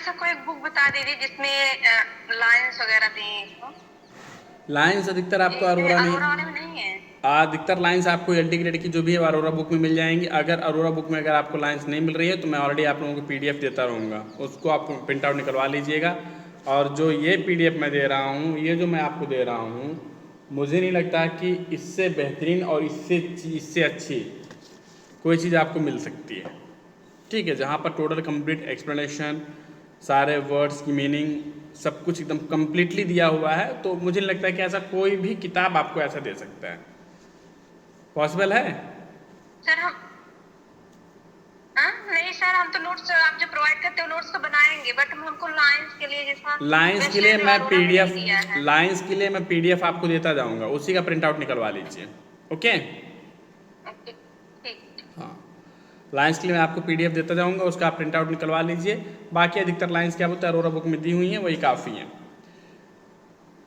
ऐसा कोई बुक बता दीजिए जिसमें लाइंस वगैरह दी। लाइंस अधिकतर आपको ये अरोरा में, अरोरा वाले में नहीं है। अधिकतर लाइंस आपको एल टी ग्रेड की जो भी है अरोरा बुक में मिल जाएंगी। अगर अरोरा बुक में अगर आपको लाइंस नहीं मिल रही है तो मैं ऑलरेडी आप लोगों को पीडीएफ देता रहूँगा, उसको आप प्रिंट आउट निकलवा लीजिएगा। और जो ये पीडीएफ मैं दे रहा हूँ, ये जो मैं आपको दे रहा हूँ, मुझे नहीं लगता कि इससे बेहतरीन और इससे अच्छी कोई चीज़ आपको मिल सकती है। ठीक है, जहाँ पर टोटल कंप्लीट एक्सप्लेनेशन, सारे वर्ड्स की मीनिंग, सब कुछ एकदम कंप्लीटली दिया हुआ है। तो मुझे नहीं लगता है कि ऐसा कोई भी किताब आपको ऐसा दे सकता है। पॉसिबल है? सर हम नहीं सर, हम तो नोट्स आप जो प्रोवाइड करते हो नोट्स तो बनाएंगे, बट हमको लाइंस के लिए जैसा लाइंस के लिए वेस्टेज मैं अरोरा में नहीं पीडीएफ दिया है। लाइंस के लिए मैं पीडीएफ आपको देता जाऊंगा, उसी का प्रिंट आउट निकलवा लीजिए। ओके। ओके ठीक। हाँ, लाइंस के लिए मैं आपको पीडीएफ देता जाऊंगा, उसका आप प्रिंट आउट निकलवा लीजिए। बाकी अधिकतर लाइंस क्या बोलते हैं अरोरा बुक में दी हुई हैं, वही काफ़ी हैं।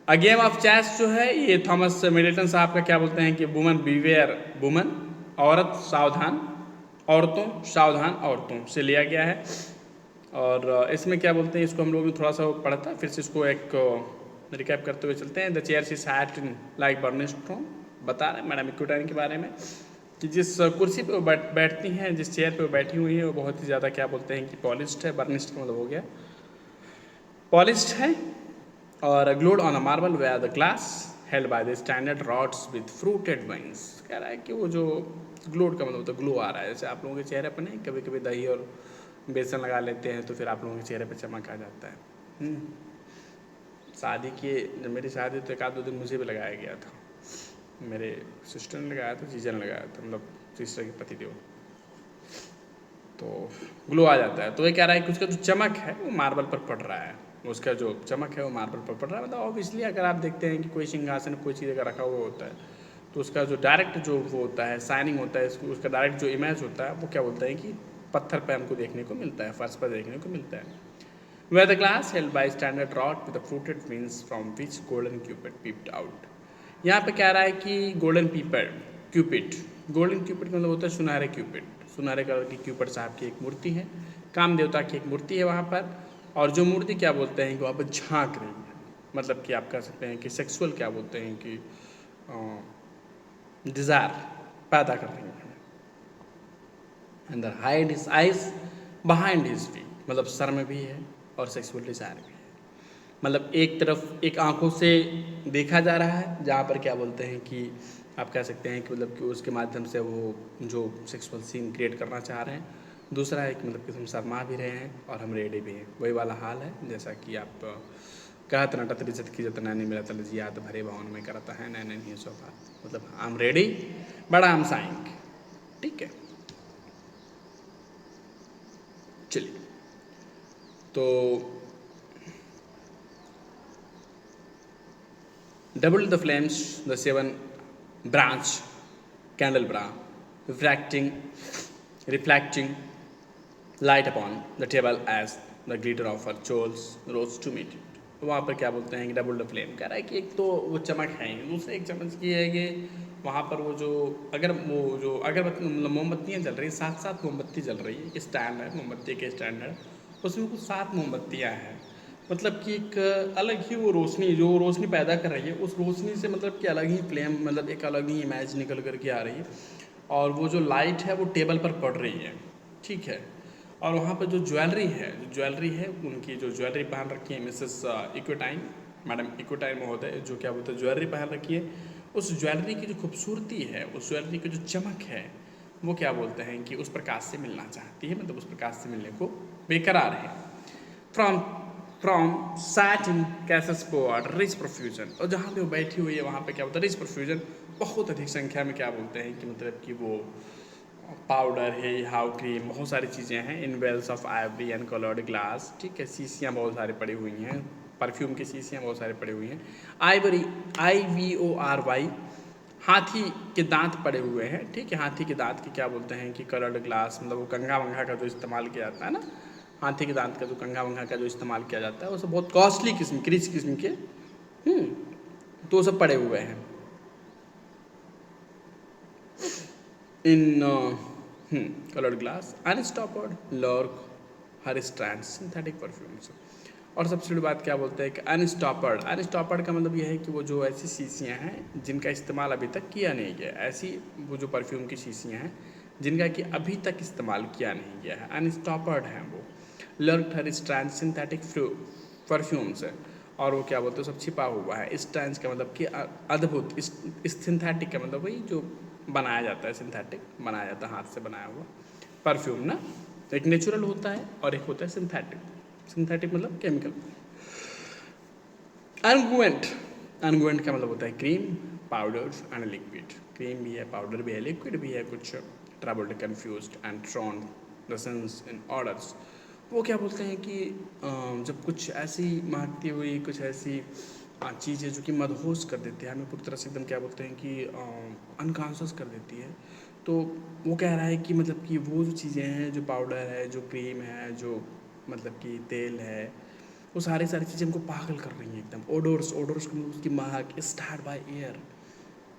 अ गेम ऑफ चेस जो है ये थॉमस मिडल्टन साहब का क्या बोलते हैं कि वुमन बीवेयर वुमन, औरत सावधान, औरतों सावधान औरतों से लिया गया है। और इसमें क्या बोलते हैं, इसको हम लोग ने थोड़ा सा पढ़ा था, फिर से इसको एक रिकैप करते हुए चलते हैं। The chair she sat in like burnish strong, बता रहे हैं मैडम इक्विटाइन के बारे में कि जिस कुर्सी पे वो बैठती हैं, जिस चेयर पे वो बैठी हुई है, वो बहुत ही ज़्यादा क्या बोलते हैं कि पॉलिश्ड है। बर्निश्ड का मतलब हो गया पॉलिश्ड है। और glued on a marble where the glass held by the standard rods with fruited vines. कह रहा है कि वो जो ग्लूड का मतलब तो ग्लो आ रहा है, जैसे आप लोगों के चेहरे पर नहीं कभी कभी दही और बेसन लगा लेते हैं तो फिर आप लोगों के चेहरे पर चमक आ जाता है। शादी की, जब मेरी शादी तो एक आध दो दिन मुझे भी लगाया गया था, मेरे सिस्टर ने लगाया था, जीजा ने लगाया था, मतलब सिस्टर के पति देव, तो ग्लो आ जाता है। तो ये कह रहा है कि उसका जो चमक है वो मार्बल पर पड़ रहा है, उसका जो चमक है वो मार्बल पर पड़ रहा है। मतलब ऑब्वियसली अगर आप देखते हैं कि कोई सिंहासन कोई चीज़ अगर रखा हुआ होता है तो उसका जो डायरेक्ट जो वो होता है शाइनिंग होता है, उसका डायरेक्ट जो इमेज होता है वो क्या बोलते हैं कि पत्थर पर हमको देखने को मिलता है, फर्श पर देखने को मिलता है। Where the glass held by standard rod with the fruited wings from which golden cupid peeped out। यहाँ पे कह रहा है कि गोल्डन पीपर क्यूपिड, गोल्डन क्यूपिड मतलब होता है सुनहरे क्यूपिड, सुनहरे कलर की क्यूपिड साहब की एक मूर्ति है, काम देवता की एक मूर्ति है वहाँ पर। और जो मूर्ति क्या बोलते हैं कि वहाँ पर झांक रही है, मतलब कि आप कह सकते हैं कि सेक्सुअल क्या बोलते हैं कि डिज़ायर पैदा कर रही है। अंदर hide his eyes behind his feet, मतलब सर में भी है और सेक्सुअल डिज़ायर भी है। मतलब एक तरफ एक आंखों से देखा जा रहा है जहाँ पर क्या बोलते हैं कि आप कह सकते हैं कि मतलब कि उसके माध्यम से वो जो सेक्सुअल सीन क्रिएट करना चाह रहे हैं। दूसरा है कि मतलब कि हम शर्मा भी रहे हैं और हम रेडी भी हैं, वही वाला हाल है जैसा कि आप कहत नटत रिजत की जत नैनी मेरा तल जियात भरे भवन में करता है नैन नहीं सो बात, मतलब आई एम रेडी बड़ा हम साइंग। ठीक है, चलिए। तो doubled the flames, the seven branch candelabra, reflecting light upon the table as the glitter of her jewels rose to meet it। वहाँ पर क्या बोलते हैं कि डबल द फ्लेम, कह रहा है कि एक तो वो चमक है ही, दूसरे एक चमक ये है कि वहाँ पर वो जो अगरबत्ती मतलब मोमबत्तियाँ जल रही हैं, साथ साथ मोमबत्ती जल रही है, स्टैंड है मोमबत्ती के स्टैंड है, उसमें कुछ 7 मोमबत्तियाँ हैं। मतलब कि एक अलग ही वो रोशनी जो रोशनी पैदा कर रही है, उस रोशनी से मतलब कि अलग ही फ्लेम, मतलब एक अलग ही इमेज निकल कर के आ रही है। और वो जो लाइट है वो टेबल पर पड़ रही है। ठीक है, और वहाँ पर जो ज्वेलरी है उनकी जो ज्वेलरी पहन रखी है मिसेस इक्विटाइन, मैडम इक्विटाइन महोदय जो क्या बोलते हैं ज्वेलरी पहन रखी है, उस ज्वेलरी की जो खूबसूरती है, उस ज्वेलरी की जो चमक है, वो क्या बोलते हैं कि उस प्रकाश से मिलना चाहती है, मतलब उस प्रकाश से मिलने को बेकरार है। From from satin cases poured rich profusion, और जहाँ पे वो बैठी हुई है वहाँ पे क्या बोलते हैं रिच प्रोफ्यूजन, बहुत अधिक संख्या में क्या बोलते हैं कि मतलब कि वो पाउडर है, हाउ क्रीम, बहुत सारी चीज़ें हैं in vials of ivory and coloured glass. ठीक है, शीशियाँ बहुत सारी पड़ी हुई हैं, परफ्यूम की शीशियाँ बहुत सारी पड़ी हुई हैं। आइवरी IVORY, हाथी के दांत पड़े हुए हैं। ठीक है, हाथी के दांत के क्या बोलते हैं कि कलर्ड ग्लास, मतलब वो कंघा वंघा का जो इस्तेमाल किया जाता है ना, हाथी के दांत का जो कंघा वंघा का जो इस्तेमाल किया जाता है वो सब बहुत कॉस्टली किस्म के रिच किस्म के तो सब पड़े हुए हैं इन कलर्ड ग्लास। अनस्टॉपर्ड लॉर्क हर स्ट्रैंड सिंथेटिक परफ्यूम्स। और सबसे बड़ी बात क्या बोलते हैं कि अनस्टॉपर्ड। अनस्टॉपर्ड का मतलब यह है कि वो जो ऐसी शीशियाँ हैं जिनका इस्तेमाल अभी तक किया नहीं गया, ऐसी वो जो परफ्यूम की शीशियाँ हैं जिनका कि अभी तक इस्तेमाल किया नहीं गया है, अनस्टॉपर्ड हैं वो। लर्क्ड हर स्ट्रैंड सिंथेटिक परफ्यूम्स है, और वो क्या बोलते हैं सब छिपा हुआ है। स्ट्रैंड का मतलब कि अद्भुत, सिंथेटिक का मतलब वही जो बनाया जाता है, सिंथेटिक बनाया जाता है, हाथ से बनाया हुआ परफ्यूम ना। एक नेचुरल होता है और एक होता है सिंथेटिक। सिंथेटिक मतलब केमिकल। अनगुएंट, अनगुएंट का मतलब होता है cream, powder and liquid. Cream भी है, पाउडर भी है, लिक्विड भी है, कुछ troubled, confused and thrown the sense in orders. वो क्या बोलते हैं कि जब कुछ ऐसी महकती हुई कुछ ऐसी चीज़ें जो कि मदहोश कर देती है हमें पूरी तरह से, एकदम क्या बोलते हैं कि अनकॉन्शियस कर देती है, तो वो कह रहा है कि मतलब कि वो जो चीज़ें हैं, जो पाउडर है, जो क्रीम है, जो मतलब कि तेल है, वो सारी चीज़ें हमको पागल कर रही हैं एकदम। ओडोर्स, ओडोर्स को उसकी महक स्टार्ट बाय एयर,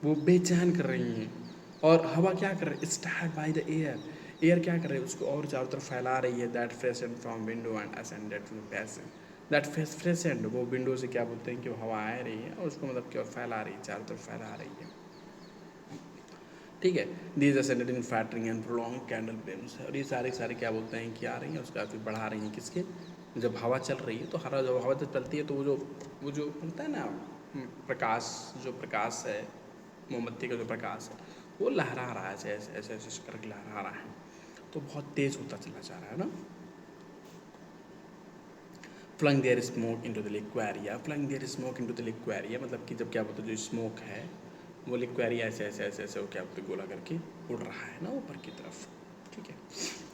वो बेचैन कर रही हैं। और हवा क्या कर रही है, start by the air, air क्या कर रही है उसको और चारों तरफ फैला रही है। That freshen from window and ascended to passion. That freshen, वो विंडो से क्या बोलते हैं कि वो हवा आ रही है और उसको मतलब कि और फैला रही है, चारों तरफ फैला रही है, ठीक है। These ascended in factoring and prolong candle flames. और ये सारे क्या बोलते हैं कि आ रही हैं उसका फिर बढ़ा रही हैं किसके, जब हवा चल रही है तो हरा जब हवा जब चलती है तो वो जो होता है ना प्रकाश, जो प्रकाश है मोमबत्ती का जो प्रकाश है वो लहरा रहा है, ऐसे ऐसे ऐसे करके लहरा रहा है, तो बहुत तेज़ होता चला जा रहा है ना। Flung their smoke into the laquearia. Flung their smoke into the laquearia मतलब कि जब क्या बोलते हैं जो स्मोक है वो लिक्वेरिया ऐसे ऐसे ऐसे ऐसे वो क्या बोलते गोला करके उड़ रहा है ना ऊपर की तरफ, ठीक है।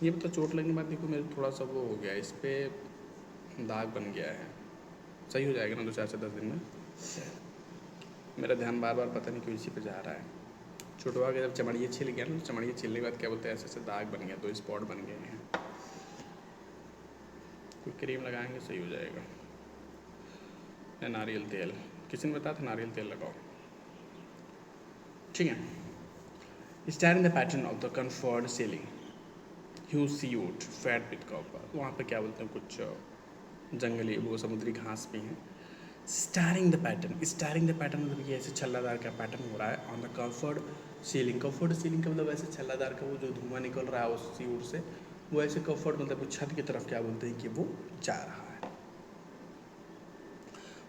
ये मतलब चोट लगने के बाद देखो मेरे थोड़ा सा वो हो गया, इस पर दाग बन गया है, सही हो जाएगा ना 2 4 से 10 दिन में। मेरा ध्यान बार बार पता नहीं क्यों इसी पे जा रहा है। छुटवा के जब चमड़िए छिल गया ना, तो चमड़िए छिलने के बाद क्या बोलते हैं ऐसे ऐसे दाग बन गया, 2 स्पॉट बन गए हैं। कोई क्रीम लगाएंगे सही हो जाएगा, या नारियल तेल, किसी ने बताया था नारियल तेल लगाओ, ठीक है। Stirring the pattern of the coffered ceiling, huge sea wood fed with copper. वहाँ पे क्या बोलते हैं कुछ जंगली वो समुद्री घास भी हैं। Starring the pattern, starring the pattern मतलब ये ऐसे छल्लादार का पैटर्न हो रहा है on the coffered ceiling. Comfort ceiling का मतलब ऐसे छल्लादार का वो जो धुआं निकल रहा है उस सीयूट से, वो ऐसे कंफर्ट मतलब छत की तरफ क्या बोलते हैं कि वो जा रहा है।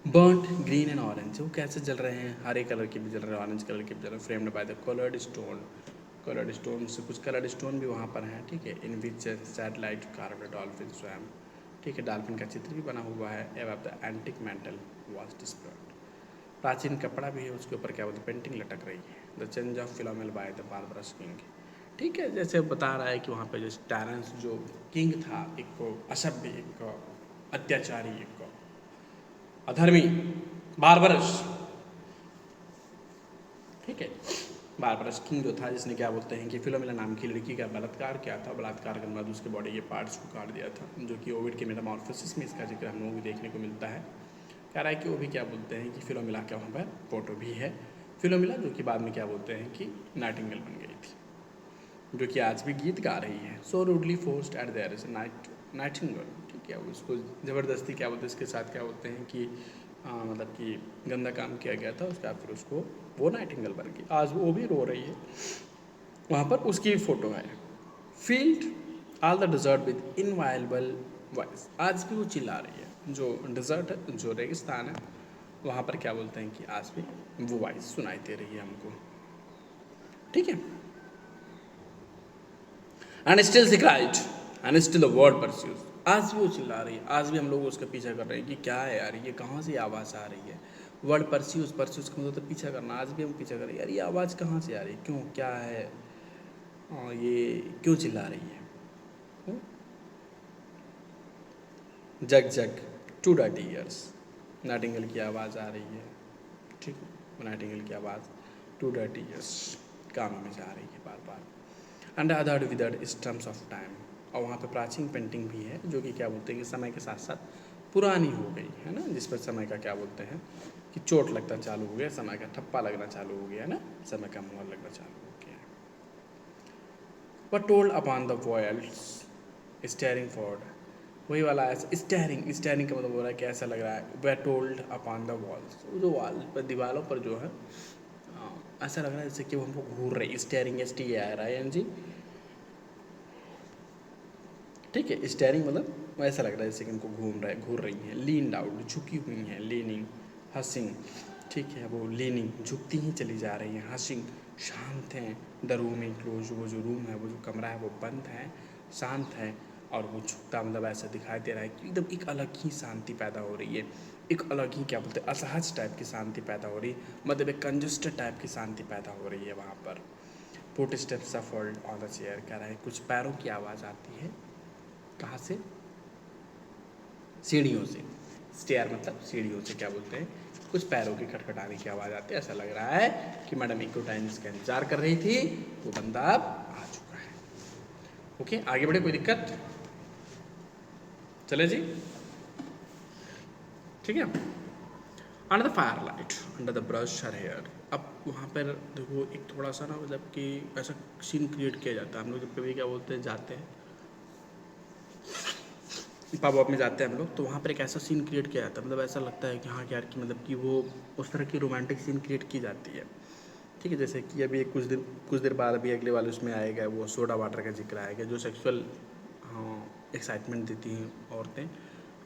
बर्न्ट ग्रीन एंड ऑरेंज, वो कैसे जल रहे हैं, हरे कलर के भी जल रहे हैं, ऑरेंज कलर के भी जल रहे हैं। Framed by the coloured stone, coloured stone से कुछ कलर्ड स्टोन भी वहाँ पर हैं, ठीक है। इन विच सैटेलाइट कार्व्ड डॉल्फिन स्वयं, ठीक है, डॉल्फिन का चित्र भी बना हुआ है। एवं the antique mental was displayed, प्राचीन कपड़ा भी है उसके ऊपर क्या बोलते हैं पेंटिंग लटक रही है। The change of Philomel by the barbarous king, ठीक है, जैसे बता रहा है कि वहाँ पे जो टैरेंस जो किंग था, एक असभ्य, एक अत्याचारी, एक अधर्मी, बारबरस, ठीक है, बारबरस किंग जो था जिसने क्या बोलते हैं कि फिलोमिना नाम की लड़की का बलात्कार किया था। बलात्कार करने बाद उसके बॉडी के पार्ट्स को काट दिया था, जो कि ओविड के मेटामॉर्फोसिस में इसका जिक्र हम लोगों को देखने को मिलता है। कह रहा है कि वो भी क्या बोलते हैं कि फिलोमिला का वहाँ पर फोटो भी है। फिलोमिला जो कि बाद में क्या बोलते हैं कि नाइटिंगेल बन गई थी, जो कि आज भी गीत गा रही है। So rudely forced yet there is nightingale, ठीक है, उसको ज़बरदस्ती क्या बोलते हैं इसके साथ क्या बोलते हैं कि मतलब कि गंदा काम किया गया था, उसके बाद फिर उसको वो नाइटिंगेल बन गई। आज वो भी रो रही है, वहाँ पर उसकी फ़ोटो है। Field all the dessert with inviolable voice, आज भी वो चिल्ला रही है। जो डिजर्ट है, जो रेगिस्तान है, वहाँ पर क्या बोलते हैं कि आज भी वो वॉइस सुनाई दे रही है हमको, ठीक है। And still she cried and still the word pursues, आज भी वो चिल्ला रही है, आज भी हम लोग उसका पीछा कर रहे हैं कि क्या है यार, ये कहाँ से आवाज़ आ रही है। वर्ड परस्यूज, परस्यूज का मतलब तो पीछा करना, आज भी हम पीछा कर रहे हैं यार, ये आवाज़ कहाँ से आ रही है, क्यों, क्या है, ये क्यों चिल्ला रही है। जग जग टू डर्टी ईयर्स, नाइटिंगेल की आवाज़ आ रही है, ठीक है, नाइटिंगेल की आवाज़ टू डर्टी ईयर्स, कानों में जा रही है बार बार। And other withered stumps of time, और वहाँ पे प्राचीन पेंटिंग भी है जो कि क्या बोलते हैं कि समय के साथ साथ पुरानी हो गई है ना, जिस पर समय का क्या बोलते हैं कि चोट लगता चालू हो गया, समय का ठप्पा लगना चालू हो गया है ना, समय का मोहर लगना चालू हो गया। But told upon the vials steering forward, वही वाला ऐसा स्टेयरिंग, स्टेयरिंग का मतलब हो रहा है कि ऐसा लग रहा है वे टोल्ड अपॉन द वॉल्स, जो वॉल पर दीवारों पर जो है ऐसा लग रहा है जैसे कि वो हमको घूर रही, स्टेयरिंग एस टी आ रहा है एन जी, ठीक है। स्टेयरिंग मतलब ऐसा लग रहा है जैसे कि उनको घूर रही हैं। लीन आउट, झुकी हुई हैं। लीनिंग, हसिंग, ठीक है, वो लीनिंग झुकती ही चली जा रही हैं। हसिंग, शांत हैं। द रूम इनक्लोज, वो जो रूम है, वो जो कमरा है वो बंद है, शांत है, और वो झुकता मतलब ऐसा दिखाई दे रहा है कि एकदम एक अलग ही शांति पैदा हो रही है, एक अलग ही क्या बोलते हैं असहज टाइप की शांति पैदा हो रही है, मतलब एक कंजस्टेड टाइप की शांति पैदा हो रही है वहाँ पर। Foot steps shuffled on the chair, कह रहा है कुछ पैरों की आवाज़ आती है। कहाँ से? सीढ़ियों से। स्टेयर मतलब सीढ़ियों से क्या बोलते हैं, कुछ पैरों की खटखटाने की आवाज़ आती है। ऐसा लग रहा है कि मैडम इको टाइम जिसका इंतजार कर रही थी वो बंदा अब आ चुका है। ओके, आगे बढ़े, कोई दिक्कत? चले जी, ठीक है। Under the fire light, under the brush her hair. अब वहाँ पर देखो एक थोड़ा सा ना मतलब कि ऐसा सीन क्रिएट किया जाता है। हम लोग जब कभी क्या बोलते हैं जाते हैं पब वब में जाते हैं हम लोग, तो वहाँ पर एक ऐसा सीन क्रिएट किया जाता है, मतलब ऐसा लगता है कि हाँ यार कि मतलब कि वो उस तरह की रोमांटिक सीन क्रिएट की जाती है, ठीक है। जैसे कि अभी कुछ देर बाद अभी अगले वाले उसमें आएगा वो सोडा वाटर का जिक्र आएगा, जो सेक्सुअल एक्साइटमेंट देती हैं औरतें,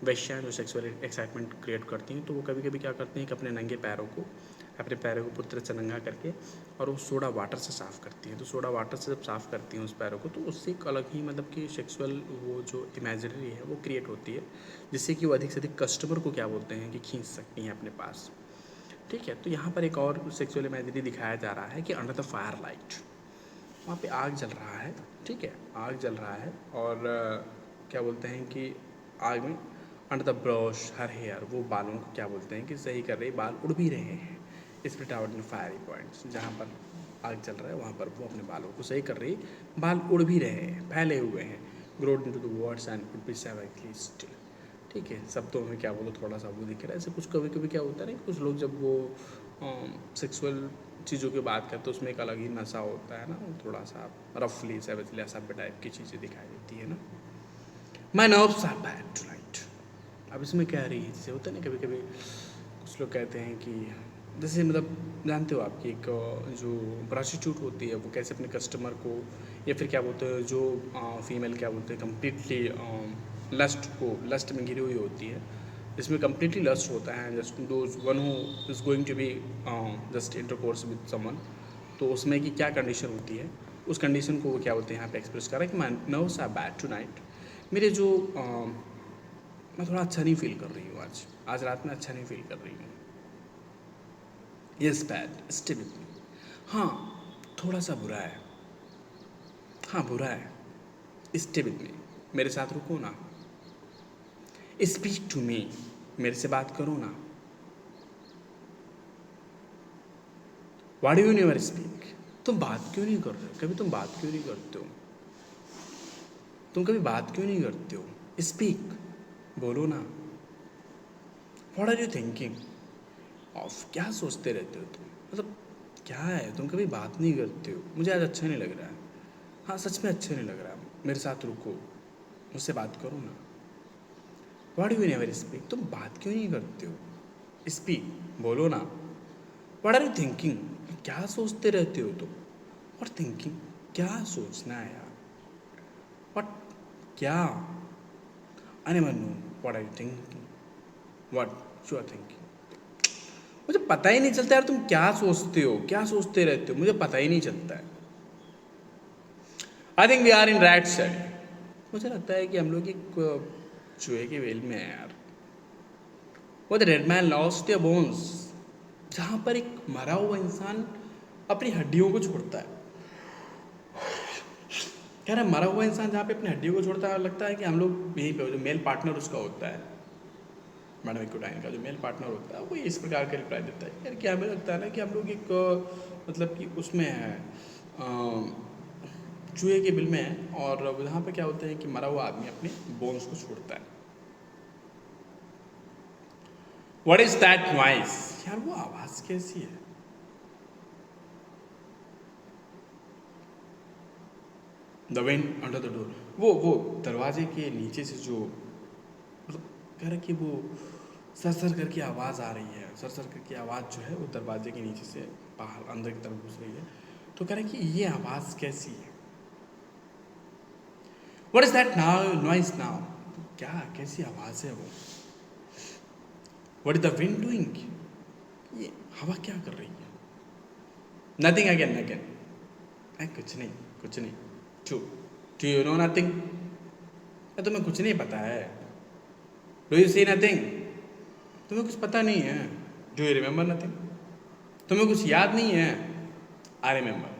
वैश्याँ जो सेक्सुअल एक्साइटमेंट क्रिएट करती हैं, तो वो कभी कभी क्या करती हैं कि अपने नंगे पैरों को, अपने पैरों को पूरी तरह से नंगा करके और वो सोडा वाटर से साफ़ करती हैं। तो सोडा वाटर से जब साफ़ करती हैं उस पैरों को, तो उससे एक अलग ही मतलब कि सेक्सुअल वो जो इमेजिनरी है वो क्रिएट होती है, जिससे कि वो अधिक से अधिक कस्टमर को क्या बोलते हैं कि खींच सकती हैं अपने पास, ठीक है। तो यहाँ पर एक और सेक्सुअल इमेजिनरी दिखाया जा रहा है कि अंडर द फायर लाइट, वहाँ पे आग जल रहा है, ठीक है, आग जल रहा है, और क्या बोलते हैं कि आग में under the brush her hair, वो बालों को क्या बोलते हैं कि सही कर रही, बाल उड़ भी रहे हैं। Split out in fiery points, जहाँ पर आग जल रहा है वहाँ पर वो अपने बालों को सही कर रही, बाल उड़ भी रहे हैं, फैले हुए हैं। Growed into the words and could be severally still, ठीक है। शब्दों में क्या बोलो थोड़ा सा वो दिख रहा है। ऐसे कुछ कभी कभी क्या होता है ना, कुछ लोग जब वो सेक्सुअल चीज़ों की बात करते हैं उसमें एक अलग ही नशा होता है ना, थोड़ा सा रफली सेवजली सभ्य टाइप की चीज़ें दिखाई देती है ना। My nerves are bad tonight. अब इसमें कह रही है, जैसे होता है ना कभी कभी कुछ लोग कहते हैं कि जैसे मतलब जानते हो आपकी एक जो प्रोस्टिट्यूट होती है वो कैसे अपने कस्टमर को, या फिर क्या बोलते हैं जो फीमेल क्या बोलते हैं कम्प्लीटली लस्ट में घिरी हुई होती है, जिसमें कम्प्लीटली लस्ट होता है, just those one who is going to be just intercourse with someone, तो उसमें की क्या कंडीशन होती है, उस कंडीशन को वो क्या बोलते हैं यहाँ पे एक्सप्रेस कर रहा है कि my nerves are bad tonight. मेरे जो मैं थोड़ा अच्छा नहीं फील कर रही हूँ आज रात में अच्छा नहीं फील कर रही हूँ। Yes bad stay with me, हाँ थोड़ा सा बुरा है, हाँ बुरा है। स्टे विद मी, मेरे साथ रुको ना। स्पीक टू मी, मेरे से बात करो ना। What do you never speak, तुम बात क्यों नहीं कर रहे हो, कभी तुम बात क्यों नहीं करते हो, तुम कभी बात क्यों नहीं करते हो। स्पीक, बोलो ना। What are you thinking of, क्या सोचते रहते हो तुम, मतलब क्या है, तुम कभी बात नहीं करते हो, मुझे आज अच्छा नहीं लग रहा है, हाँ सच में अच्छा नहीं लग रहा है, मेरे साथ रुको, मुझसे बात करो ना। What do you never speak, तुम बात क्यों नहीं करते हो। स्पीक, बोलो ना। व्हाट आर यू थिंकिंग, क्या सोचते रहते हो तुम। व्हाट थिंकिंग, क्या सोचना है यार। व्हाट, क्या। I never know what are you thinking, what you are thinking. मुझे पता ही नहीं चलता यार तुम क्या सोचते हो, क्या सोचते रहते हो, मुझे पता ही नहीं चलता है। I think we are in rat cell, मुझे लगता है कि हम लोग एक चूहे के वेल में है यार। वो the red man lost their bones, जहाँ पर एक मरा हुआ इंसान अपनी हड्डियों को छोड़ता है। कह रहा है मरा हुआ इंसान जहाँ पे अपनी हड्डियों को छोड़ता है, लगता है कि हम लोग यहीं पे जो मेल पार्टनर उसका होता है, मैडम इकोटाइन का जो मेल पार्टनर होता है वो इस प्रकार का रिप्लाई देता है। यार क्या हमें लगता है ना कि हम लोग एक मतलब कि उसमें है चूहे के बिल में है, और यहाँ पे क्या होता है कि मरा हुआ आदमी अपने बोन्स को छोड़ता है। व्हाट इज दैट नॉइस, यार वो आवाज़ कैसी है। The wind under the door, वो दरवाजे के नीचे से जो कह रहा कि वो सर करके आवाज़ आ रही है, सर करके आवाज़ जो है वो दरवाजे के नीचे से बाहर अंदर की तरफ घुस रही है। तो कह रहा कि ये आवाज़ कैसी है, what is that now noise now, तो क्या कैसी आवाज़ है वो, what is the wind doing, ये हवा क्या कर रही है, नथिंग अगेन, कुछ नहीं, टू यू नो नथिंग, तुम्हें कुछ नहीं पता है, डू यू सी नथिंग, तुम्हें कुछ पता नहीं है, डू यू रिमेंबर नथिंग, तुम्हें कुछ याद नहीं है, आई रिमेंबर,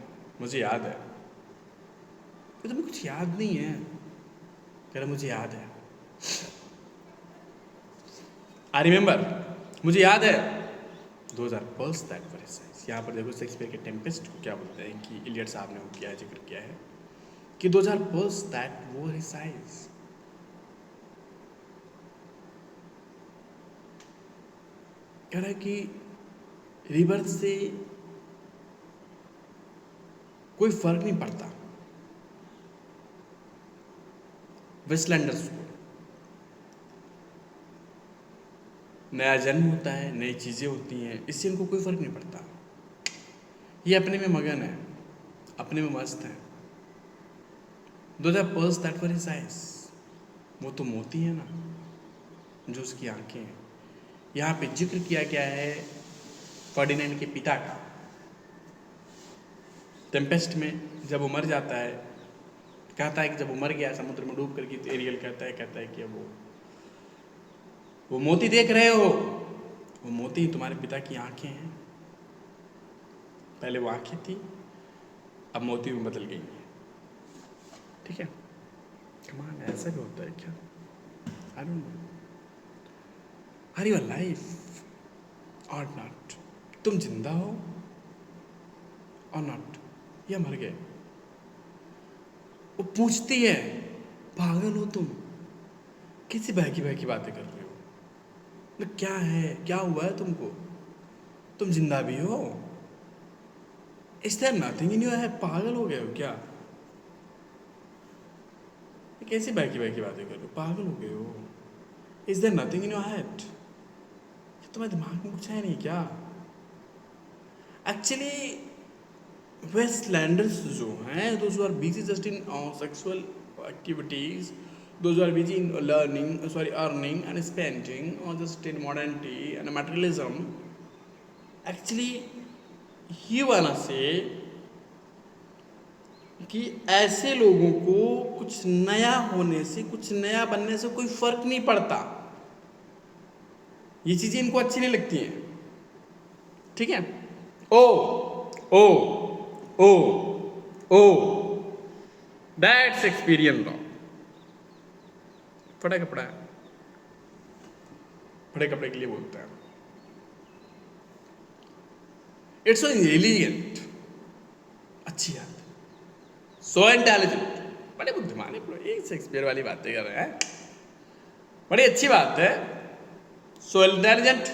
मुझे याद है, तो तुम्हें कुछ याद नहीं है, कह रहा मुझे याद है, आई रिमेंबर, मुझे याद है, those are pearls that were his eyes. यहाँ पर देखो शेक्सपियर के टेम्पेस्ट को क्या बोलते हैं कि इलियड साहब ने वो किया है, जिक्र किया है कि those are pearls that were his eyes. कह रहा है कि रिबर्थ से कोई फर्क नहीं पड़ता वेस्टलैंडर्स को, नया जन्म होता है, नई चीज़ें होती हैं, इससे इनको कोई फर्क नहीं पड़ता, ये अपने में मगन है, अपने में मस्त है। Those are pearls that were his eyes, वो तो मोती है ना जो उसकी आंखें हैं। यहाँ पे जिक्र किया गया है फर्डिनेंड के पिता का, टेम्पेस्ट में जब वो मर जाता है, कहता है कि जब वो मर गया समुद्र में डूब करके, तो एरियल कहता है कि वो मोती देख रहे हो, वो मोती तुम्हारे पिता की आंखें हैं, पहले वो आंखें थी, अब मोती में बदल गई हैं। ठीक है, कमाल, ऐसा भी होता है क्या, I don't know, are you alive or not, तुम जिंदा हो और नॉट, या मर गए। वो पूछती है पागल हो तुम, किसी बहकी बातें कर रहे हो, मतलब क्या है, क्या हुआ है तुमको, तुम जिंदा भी हो, is there nothing in your head, पागल हो गए हो क्या, कैसी बहकी बातें कर रहे हो, पागल हो गए हो, is there nothing in your head, तुम्हारे दिमाग में कुछ है नहीं क्या। एक्चुअली वेस्टलैंडर्स जो हैं, those are busy just in sexual activities, those who are busy in earning and spending, or just in modernity and materialism, actually he wanna say कि ऐसे लोगों को कुछ नया होने से, कुछ नया बनने से कोई फर्क नहीं पड़ता, ये चीजें इनको अच्छी नहीं लगती हैं। ठीक है, ओ दैट्स एक्सपीरियंस ऑफ फटा कपड़ा, फटे कपड़े के लिए बोलता है, इट्स सो इंटेलिजेंट, अच्छी बात, सो इंटेलिजेंट, बड़े बुद्धिमान है, एक शेक्सपियर वाली बातें कर रहे हैं, बड़ी अच्छी बात है, सो इंटेलिजेंट,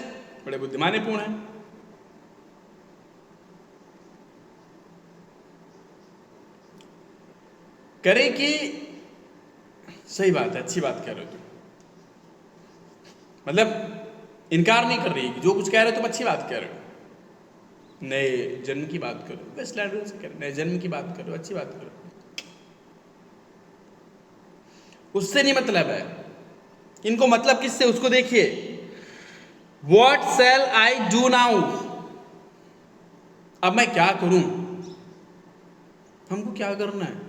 बड़े बुद्धिमानीपूर्ण है। करे कि सही बात है, अच्छी बात कह रहे हो तुम, मतलब इनकार नहीं कर रही, जो कुछ कह रहे हो तुम अच्छी बात कह रहे हो, नए जन्म की बात करो, वेस्टलैंड से कह रहे, नए जन्म की बात करो, अच्छी बात करो, उससे नहीं मतलब है इनको, मतलब किससे, उसको देखिए, what shall I do now, अब मैं क्या करूं, हमको क्या करना है,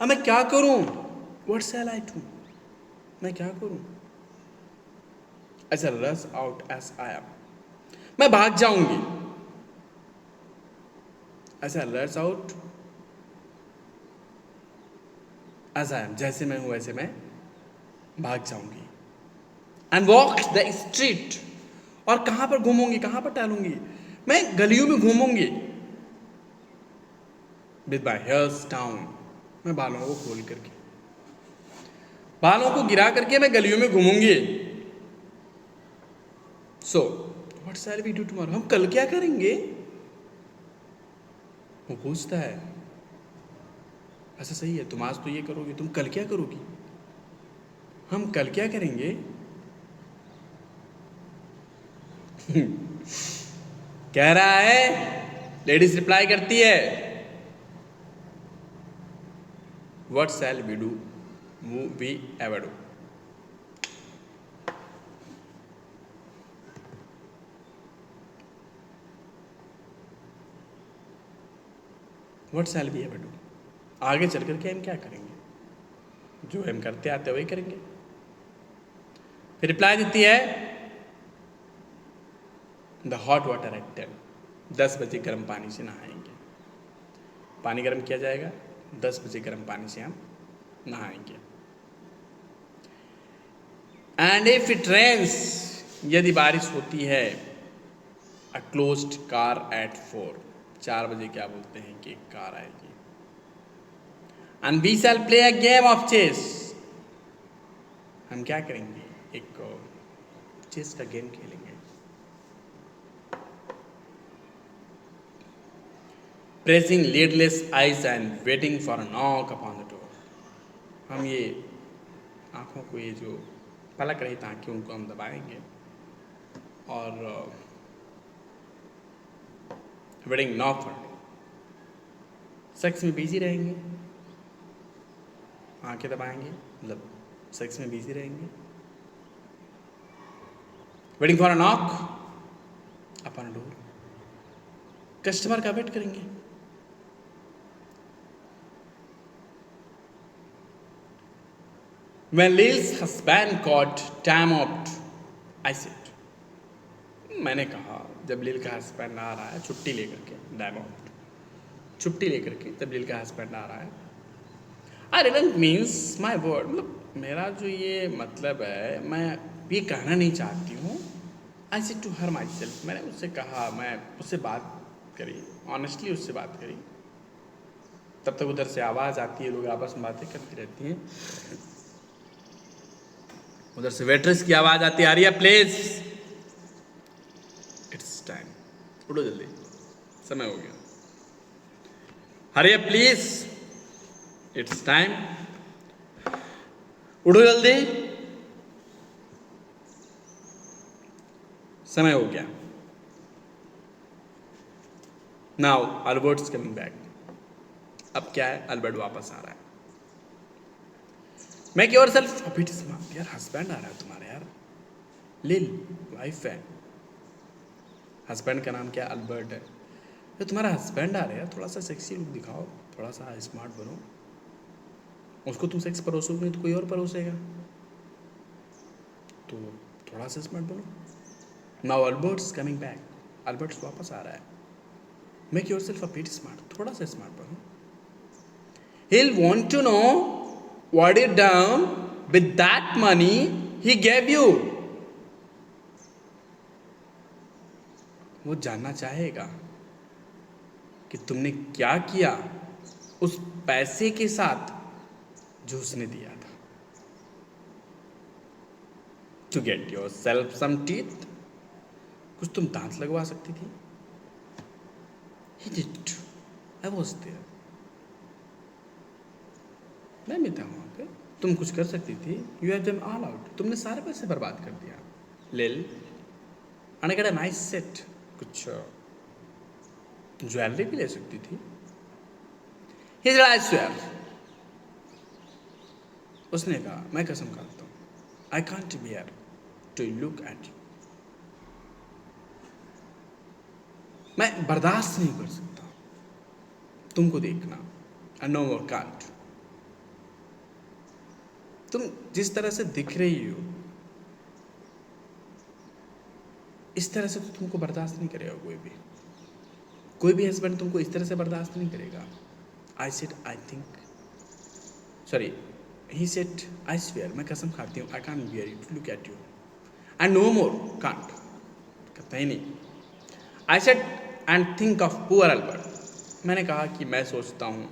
अब मैं क्या करूं, वॉट सेल आई डू, मैं क्या करूं, ऐसा रस आउट एज आई एम, मैं भाग जाऊंगी, ऐसा रस आउट एज आई एम, जैसे मैं हूं वैसे मैं भाग जाऊंगी, एंड वॉक द स्ट्रीट, और कहां पर घूमूंगी, कहां पर टहलूंगी, मैं गलियों में घूमूंगी, विद माई हेयर्स डाउन, मैं बालों को खोल करके, बालों को गिरा करके मैं गलियों में घूमूंगी। So what shall we do tomorrow, हम कल क्या करेंगे, वो पूछता है, ऐसा सही है, तुम आज तो ये करोगे, तुम कल क्या करोगी, हम कल क्या करेंगे? कह रहा है, लेडीज रिप्लाई करती है, what shall we do, we ever do. What shall we ever do, आगे चल करके हम क्या करेंगे? जो हम करते आते वही करेंगे। फिर रिप्लाई देती है, द हॉट वाटर एट 10, 10 बजे गर्म पानी से नहाएंगे। पानी गर्म किया जाएगा, 10 बजे गर्म पानी से हम नहाएंगे। एंड इफ इट रेन्स, यदि बारिश होती है, अ क्लोज्ड कार एट 4, 4 बजे क्या बोलते हैं कि एक कार आएगी। And we shall play a game of chess, हम क्या करेंगे? एक चेस का गेम खेलेंगे। Pressing lidless eyes and waiting for a knock upon the door, हम ये आँखों को, ये जो पलक रही आँखें, उनको हम दबाएंगे और वेटिंग नॉक फॉर, सेक्स में बिजी रहेंगे। आँखें दबाएंगे मतलब सेक्स में बिजी रहेंगे। Waiting for a knock upon door, customer का वेट करेंगे। When Lil's husband got time out, I said, मैंने कहा, जब लील का हस्बैंड आ रहा है छुट्टी लेकर के, टाइम आउट, छुट्टी लेकर के जब लील का हस्बैंड आ रहा है, I didn't means my word, मतलब मेरा जो ये मतलब है, मैं ये कहना नहीं चाहती हूँ। I said to her myself, मैंने उससे कहा, मैं उससे बात करी, ऑनेस्टली उससे बात करी। तब तक उधर से आवाज़ आती है, लोग आपस में बातें करती रहती हैं। उधर से वेट्रेस की आवाज आती है, आरिया प्लीज, इट्स टाइम, उठो जल्दी, समय हो गया। आरिया प्लीज, इट्स टाइम, उठो जल्दी, समय हो गया। नाउ अल्बर्ट्स कमिंग बैक, अब क्या है? अल्बर्ट वापस आ रहा है। Make yourself a bit smart, यार हस्बैंड आ रहा है तुम्हारा, यार लिल वाइफ है, हस्बैंड का नाम क्या? अल्बर्ट है। तो तुम्हारा हस्बैंड आ रहा है, थोड़ा सा सेक्सी लुक दिखाओ, थोड़ा सा स्मार्ट बनो। उसको तुम सेक्स परोसोगे नहीं तो कोई और परोसेगा, तो थोड़ा सा स्मार्ट बनो। Now Albert's coming back, Albert's वापस आ रहा है। Make yourself a bit smart, थोड़ा सा स्मार्ट बनो। He'll want to know what you done with that money he gave you. वो जानना चाहेगा कि तुमने क्या किया उस पैसे के साथ जो उसने दिया था। To get yourself some teeth, कुछ तुम दांत लगवा सकती थी। He did. I was there. मैं भी था वहाँ पे, तुम कुछ कर सकती थी। You have them all out, तुमने सारे पैसे बर्बाद कर दिया। लिल, and I got a nice set, कुछ ज्वेलरी भी ले सकती थी। ही सेड आई स्वेयर, उसने कहा मैं कसम खाता हूँ, I can't bear to look at you, मैं बर्दाश्त नहीं कर सकता तुमको देखना। आई नो मोर कांट, तुम जिस तरह से दिख रही हो इस तरह से तो तुमको बर्दाश्त नहीं करेगा कोई भी हस्बैंड तुमको इस तरह से बर्दाश्त नहीं करेगा। I said I think, sorry he said I swear, मैं कसम खाती हूँ, I can't bear it look at you, I know more can't, कहता ही नहीं। I said and think of poor Albert, मैंने कहा कि मैं सोचता हूँ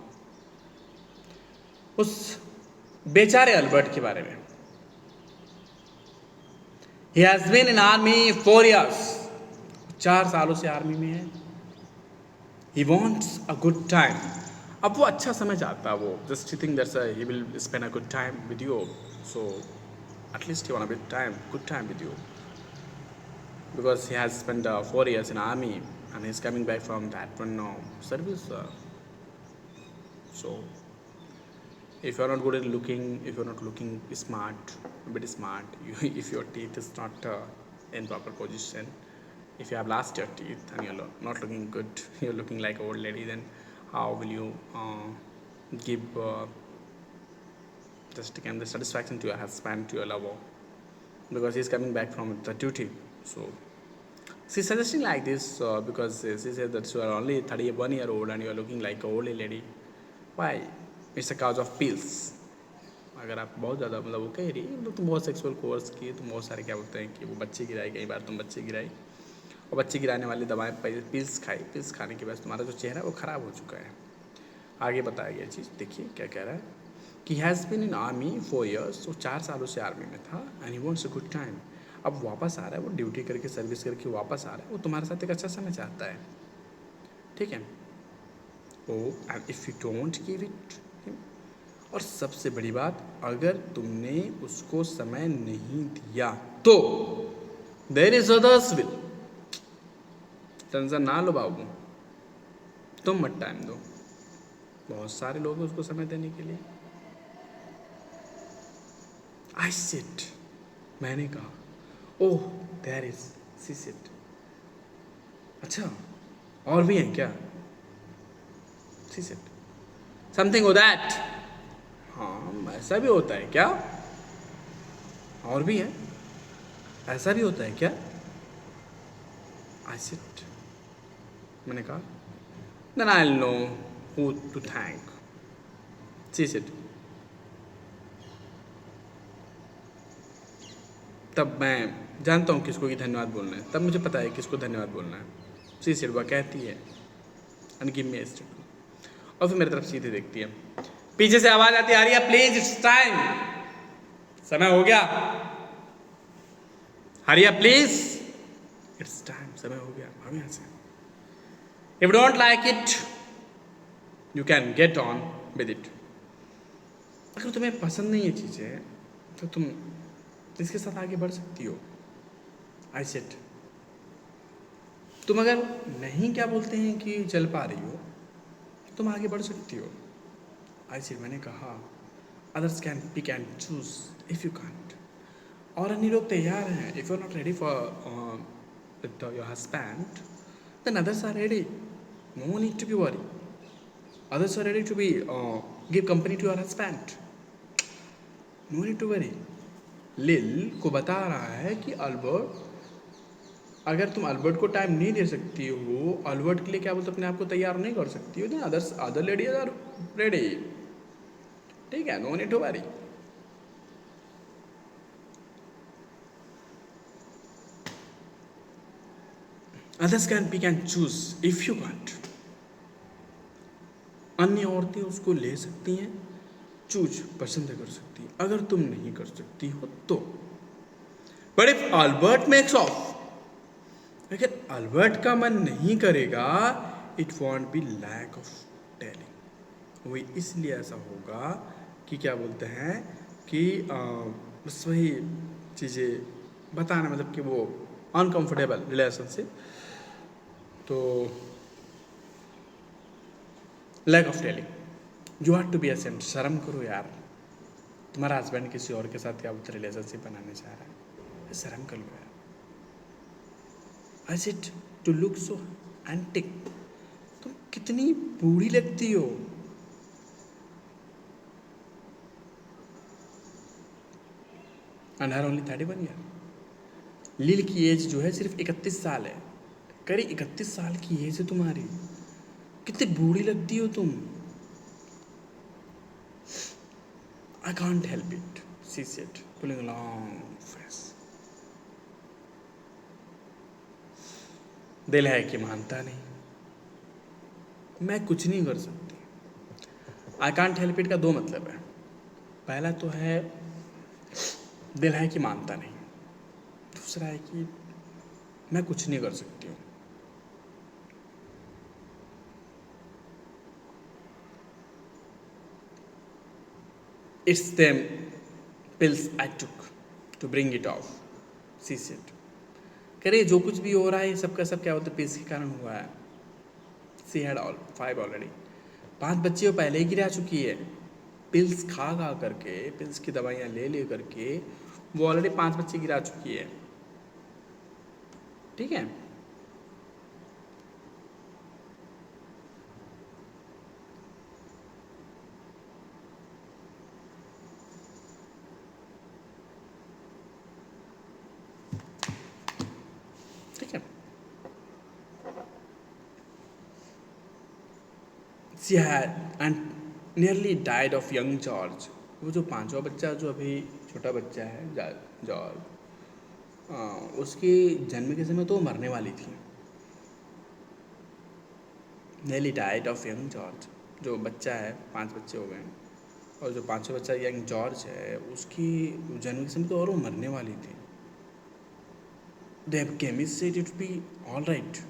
उस बेचारे अल्बर्ट के बारे में। He has been in army 4 years, 4 सालों से आर्मी में है। He wants a good time, अब वो अच्छा समय चाहता है, वो just he think that's he will spend a good time with you, so at least he want a bit time, good time with you, because he has spent 4 years in army and he's coming back from that one service. So if you're not good at looking, if you're not looking smart, a bit smart, if your teeth is not in proper position, if you have lost your teeth and you're not looking good, you're looking like an old lady, then how will you give just again the satisfaction to your husband, to your lover, because he's coming back from the duty. So she's suggesting like this because she said that you are only 31-year old and you are looking like an old lady. Why? It's a cause of pills. अगर आप बहुत ज़्यादा मतलब वो कह रही है, तुम बहुत सेक्सुअल कोर्स किए, तुम बहुत सारे क्या बोलते हैं कि वो बच्चे गिराए, कई बार तुम बच्चे गिराई और बच्चे गिराने वाली दवाएं पिल्स खाई, पिल्स खाने के बाद तुम्हारा जो चेहरा है वो ख़राब हो चुका है. आगे बताया गया चीज़ देखिए क्या कह रहा है कि has been in army 4 years, तो 4 सालों से आर्मी में था, and he wants a good time. अब वापस आ रहा है, वो ड्यूटी करके सर्विस करके वापस आ रहा है, वो तुम्हारे साथ एक अच्छा समय चाहता है, ठीक है. Oh and if you don't give it, और सबसे बड़ी बात, अगर तुमने उसको समय नहीं दिया तो there is others will. Tension ना लो बाबू, तुम मत टाइम दो, बहुत सारे लोग हैं उसको समय देने के लिए. आई सिट, मैंने कहा, oh there is, she said, अच्छा और भी हैं क्या, सी सिट, समथिंग हो दैट, हाँ ऐसा भी होता है क्या, और भी है, ऐसा भी होता है क्या. आई सिट, मैंने कहा, then I will know who to thank. She said, तब मैं जानता हूँ किसको की धन्यवाद बोलना है, तब मुझे पता है किसको धन्यवाद बोलना है. सी सिट, वह कहती है एंड गिव मी स्टिक, और फिर मेरी तरफ सीधे देखती है. पीछे से आवाज आती है, आरिया प्लीज इट्स टाइम, समय हो गया, आरिया प्लीज इट्स टाइम, समय हो गया, भाग यहाँ से. If don't like it you can get on with it. अगर तुम्हें पसंद नहीं है चीजें तो तुम इसके साथ आगे बढ़ सकती हो. आई सेड, तुम अगर नहीं क्या बोलते हैं कि चल पा रही हो, तुम आगे बढ़ सकती हो. आई सेड, मैंने कहा, others can pick and choose if you can't. और अन्य लोग तैयार हैं, if you are not ready for your husband then others are ready, no need to be worry. Others are ready to be give company to your husband, no need to worry. Lil को बता रहा है कि Albert, अगर तुम Albert को time नहीं दे सकती हो, अल्बर्ट के लिए क्या बोलते अपने आप को तैयार नहीं कर सकती हो, then other ladies are ready, ठीक है, no need to worry. Others can pick and choose if you want. अन्य औरतें उसको ले सकती हैं, चूज पसंद कर सकती हैं, अगर तुम नहीं कर सकती हो तो. But if Albert makes off, अगर अल्बर्ट का मन नहीं करेगा, it won't be lack of telling, वो इसलिए ऐसा होगा कि क्या बोलते हैं कि बस वही चीज़ें बताना, मतलब कि वो अनकंफर्टेबल रिलेशनशिप, तो lack of telling. You have to be ascent, शर्म करो यार, तुम्हारा हस्बैंड किसी और के साथ क्या बोलते रिलेशनशिप बनाने चाह रहा है, शर्म कर लो यार. I said, to look so antique, तुम कितनी बूढ़ी लगती हो. And her only 31 year. Lil की एज जो है सिर्फ 31 साल है, करीब 31 साल की एज है तुम्हारी, कितनी बूढ़ी लगती हो तुम. I can't help it, she said, pulling a long face. दिल है कि मानता नहीं, मैं कुछ नहीं कर सकती. आई कांट हेल्प इट का 2 मतलब है. पहला तो है दिल है कि मानता नहीं, दूसरा है कि मैं कुछ नहीं कर सकती हूँ. It's them pills I took, to bring it off, she said. कह रहे जो कुछ भी हो रहा है ये सब का सब क्या होता है, पिल्स के कारण हुआ है। सी हैड ऑल 5 ऑलरेडी, 5 बच्चे वो पहले ही गिरा चुकी है। पिल्स खा खा करके, पिल्स की दवाइयाँ ले ले करके वो ऑलरेडी 5 बच्चे गिरा चुकी है। ठीक है, ठीक है। She had and nearly died of young George। वो जो 5वां बच्चा जो अभी छोटा बच्चा है जॉर्ज, उसके जन्म के समय तो वो मरने वाली थी। nearly died of young George, जो बच्चा है, 5 बच्चे हो गए, और जो 5वां बच्चा यंग जॉर्ज है उसकी जन्म के समय तो और वो मरने वाली थी। The chemist said it would be all right।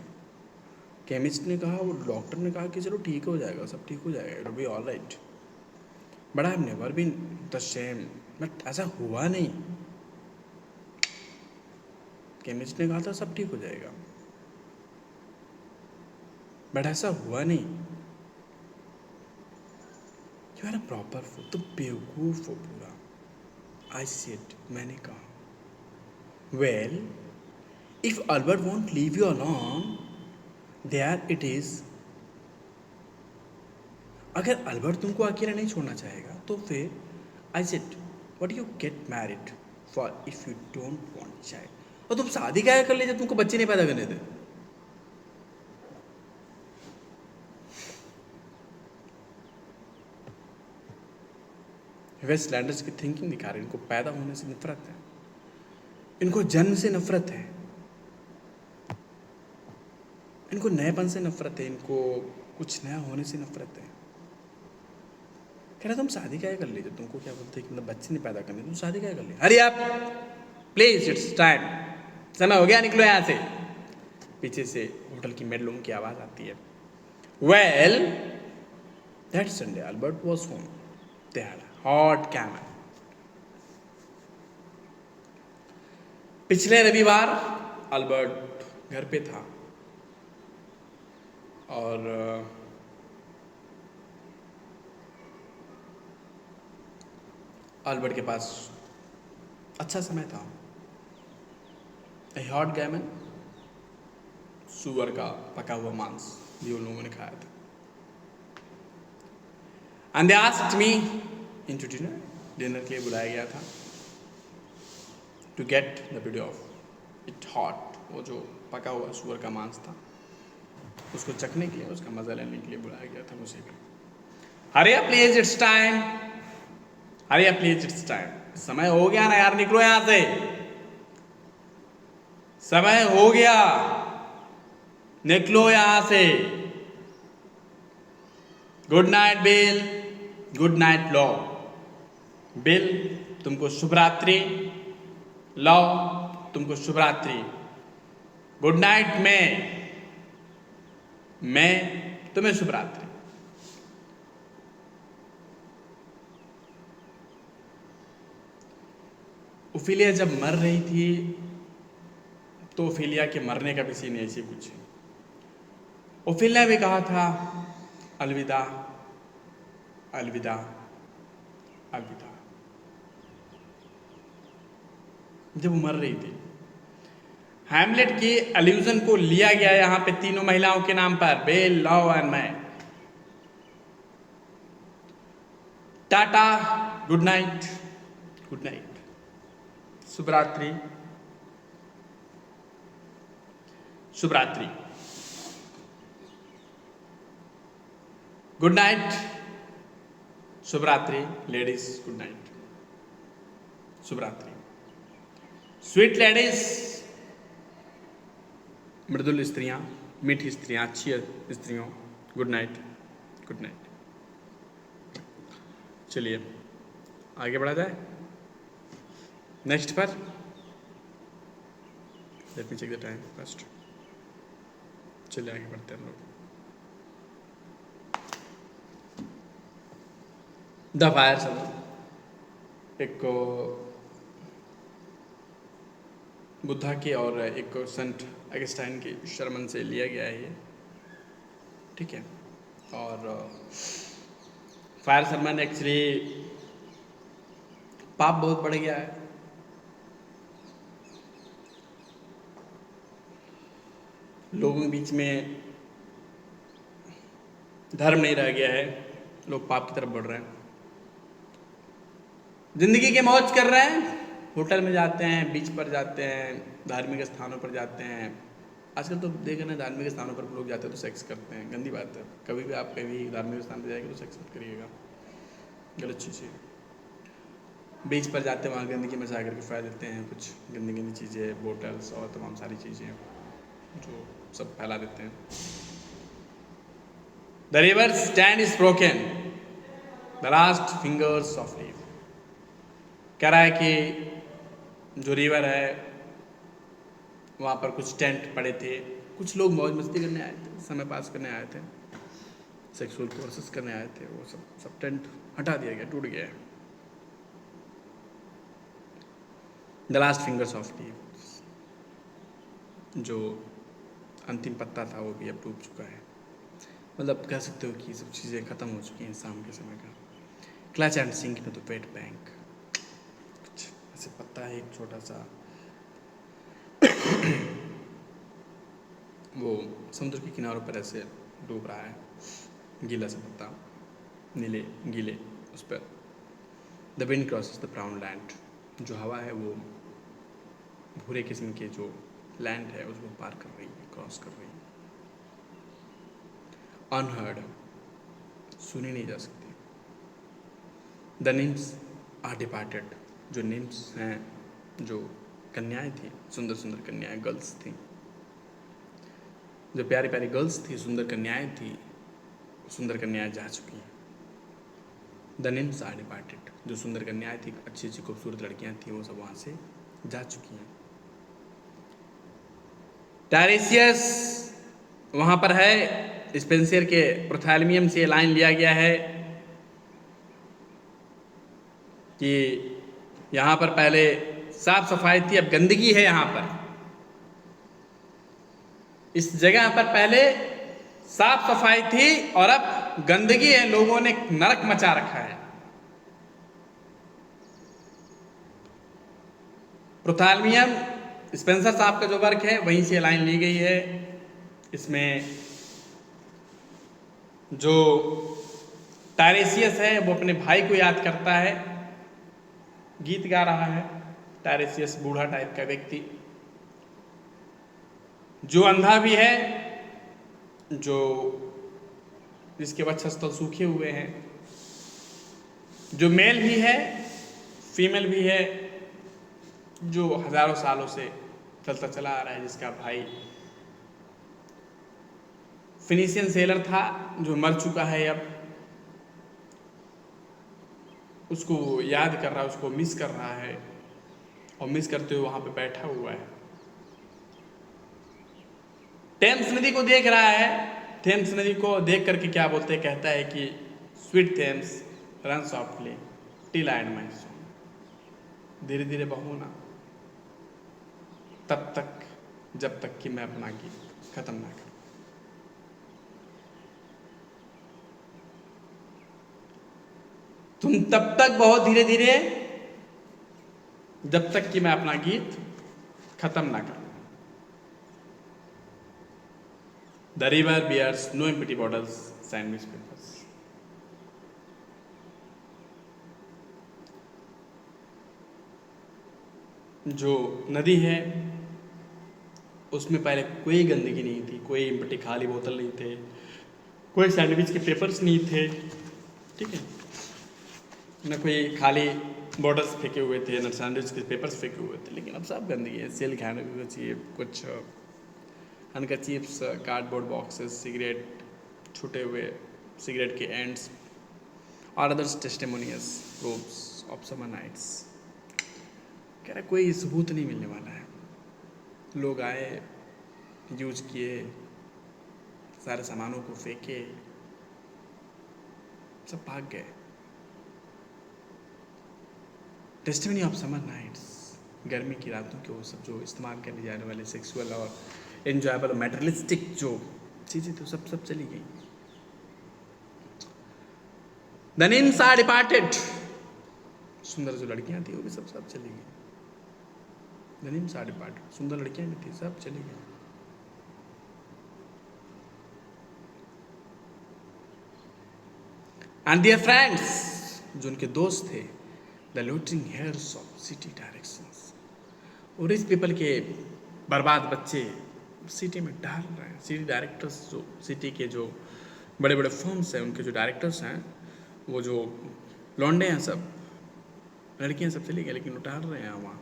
Chemist ने कहा, वो डॉक्टर ने कहा कि चलो ठीक हो जाएगा, सब ठीक हो जाएगा, it will be all right. But I have never been the same. But ऐसा हुआ नहीं। केमिस्ट ने कहा था सब ठीक हो जाएगा, बट ऐसा हुआ नहीं। You are a proper fool, तुम बेवकूफ हो पूरा। आई सेड, मैंने कहा, well if Albert won't leave you alone, there it is. अगर अल्बर्ट तुमको अकेला नहीं छोड़ना चाहेगा तो फिर I said what you get married for if you don't want child. और तुम शादी क्या कर ले जब तुमको बच्चे नहीं पैदा करने थे। वेस्टलैंडर्स की थिंकिंग दिखा रहे, इनको पैदा होने से नफरत है, इनको जन्म से नफरत है, इनको नएपन से नफरत है, इनको कुछ नया होने से नफरत है। कह रहा तुम शादी क्या कर लीजिए, तुमको क्या बोलते हैं कि मतलब बच्चे नहीं पैदा करने, तुम शादी क्या कर ली। अरे आप प्लीज, इट्स टाइम, समय हो गया, निकलो यहाँ से। पीछे से होटल की मेड लोगों की आवाज आती है। Well that Sunday Albert was home, they had hot camel. पिछले रविवार अल्बर्ट घर पे था और अल्बर्ट के पास अच्छा समय था। हॉट गैमन, सुअर का पका हुआ मांस भी उन लोगों ने खाया था। And they asked me into dinner, dinner के लिए बुलाया गया था। To get the beauty of it hot, वो जो पका हुआ सुअर का मांस था उसको चखने के लिए, उसका मजा लेने के लिए बुलाया गया था मुझे भी। Hurry up please, it's time, hurry up please, it's time. समय हो गया ना यार, निकलो यहां से, समय हो गया, निकलो यहां से। Good night bill, good night law. Bill तुमको शुभ रात्रि, लॉ तुमको शुभ रात्रि। गुड नाइट मैं तुम्हें शुभ रात्रि। ओफिलिया जब मर रही थी तो ओफिलिया के मरने का भी सीन ऐसे कुछ। ओफिलिया भी कहा था अलविदा अलविदा अलविदा जब वो मर रही थी। हैमलेट के एल्यूजन को लिया गया यहां पे तीनों महिलाओं के नाम पर, bell, Lou and May. Ta ta, good night, good night, शुभ रात्रि, शुभ रात्रि, गुड नाइट, शुभ रात्रि लेडीज, गुड नाइट, शुभ रात्रि। स्वीट लेडीज, मृदुल स्त्रियां, मीठी स्त्रियां, अच्छी स्त्रियों, गुड नाइट, गुड नाइट। चलिए आगे बढ़ा जाए नेक्स्ट पर। Let me check the time first. चलिए आगे बढ़ते हैं हम लोग। द फायर सलून, एक बुद्धा के और एक सेंट अगस्टाइन के शर्मन से लिया गया है ये, ठीक है। और फायर सरमन एक्चुअली पाप बहुत बढ़ गया है, लोगों के बीच में धर्म नहीं रह गया है, लोग पाप की तरफ बढ़ रहे हैं, जिंदगी के मौज कर रहे हैं, होटल में जाते हैं, बीच पर जाते हैं, धार्मिक स्थानों पर जाते हैं। आजकल तो देखा ना, धार्मिक स्थानों पर लोग जाते हैं तो सेक्स करते हैं, गंदी बात है। कभी भी आप कभी धार्मिक स्थान पर जाएंगे तो सेक्स मत करिएगा, गलत चीज़ है। बीच पर जाते हैं, वहाँ गंदगी मचा करके फैला देते हैं कुछ गंदी गंदी चीज़ें, बोटल्स और तमाम सारी चीज़ें जो सब फैला देते हैं। The river stand is broken, the last fingers of leave. कह रहा है कि जो रिवर है वहाँ पर कुछ टेंट पड़े थे, कुछ लोग मौज मस्ती करने आए थे, समय पास करने आए थे, सेक्सुअल कोर्सेस करने आए थे, वो सब टेंट हटा दिया गया, टूट गया है। The last fingers of leave, जो अंतिम पत्ता था वो भी अब डूब चुका है। मतलब कह सकते हो कि सब चीज़ें ख़त्म हो चुकी हैं शाम के समय का। Clutch and sink into the wet bank, कुछ ऐसे पत्ता है एक छोटा सा वो समुद्र के किनारों पर ऐसे डूब रहा है, गीला सा पत्ता, नीले गीले उस पर। The wind crosses the brown land, जो हवा है वो भूरे किस्म के जो लैंड है उसको पार कर रही है, क्रॉस कर रही है। अनहर्ड, सुनी नहीं जा सकती। द निम्स आर डिपार्टेड, जो निम्स हैं, जो कन्याएं थी, सुंदर सुंदर कन्याएं, गर्ल्स थी, जो प्यारी प्यारी गर्ल्स थी, सुंदर कन्याएं थी, सुंदर कन्याएं जा चुकी हैं। द निम्स आर डिपार्टेड, जो सुंदर कन्याएं थी, अच्छी अच्छी खूबसूरत लड़कियां थी, वो सब वहाँ से जा चुकी हैं। टायरेसियस वहाँ पर है, स्पेंसर के प्रोथैल्मियम से लाइन लिया गया है कि यहाँ पर पहले साफ सफाई थी, अब गंदगी है। यहाँ पर इस जगह पर पहले साफ सफाई थी और अब गंदगी है, लोगों ने नरक मचा रखा है। प्रोथैल्मियम स्पेंसर साहब का जो वर्क है वहीं से लाइन ली गई है। इसमें जो टायरेसियस है वो अपने भाई को याद करता है, गीत गा रहा है। टायरेसियस बूढ़ा टाइप का व्यक्ति, जो अंधा भी है, जो जिसके वक्षस्थल सूखे हुए हैं, जो मेल भी है, फीमेल भी है, जो हजारों सालों से चलता चला आ रहा है, जिसका भाई फिनिशियन सेलर था जो मर चुका है, अब उसको याद कर रहा है, उसको मिस कर रहा है, और मिस करते हुए वहां पे बैठा हुआ है। टेम्स नदी को देख रहा है। थेम्स नदी को देख करके क्या बोलते हैं, कहता है कि sweet Thames run softly till I and my song, धीरे धीरे बहो ना, तब तक जब तक कि मैं अपना गीत खत्म ना करूं। तुम तब तक बहुत धीरे धीरे, जब तक कि मैं अपना गीत खत्म ना करूं। The river bears no empty bottles sandwich papers, जो नदी है उसमें पहले कोई गंदगी नहीं थी, कोई एम्प्टी खाली बोतल नहीं थे, कोई सैंडविच के पेपर्स नहीं थे, ठीक है, न कोई खाली बॉटल्स फेंके हुए थे, न सैंडविच के पेपर्स फेंके हुए थे, लेकिन अब सब गंदगी है। सेल खाने को चाहिए, कुछ हनकचीप्स, कार्डबोर्ड बॉक्सेस, सिगरेट, छूटे हुए सिगरेट के एंड्स और others testimonies proofs of summer nights. कह रहा कोई सबूत नहीं मिलने वाला है। लोग आए, यूज किए, सारे सामानों को फेंके, सब भाग गए। टेस्टिमनी ऑफ समर नाइट्स, गर्मी की रातों के वो सब जो इस्तेमाल करने जाने वाले सेक्सुअल और एंजॉयबल और मेटरलिस्टिक जो चीज़ें तो सब चली गई। द निम्स आर डिपार्टेड, सुंदर जो लड़कियां थी वो भी सब चली गई। द निम्स आर डिपार्टेड, सुंदर लड़कियां भी थी, सब चली गई। एंड देयर फ्रेंड्स, जो उनके दोस्त थे, the looting hairs of city directions, और इस पीपल के बर्बाद बच्चे सिटी में डाल रहे हैं। सिटी डायरेक्टर्स, जो सिटी के जो बड़े बड़े फर्म्स हैं, उनके जो डायरेक्टर्स हैं, वो जो लौंडे हैं, सब लड़कियां सब चली गई, लेकिन वो डाल रहे हैं वहाँ।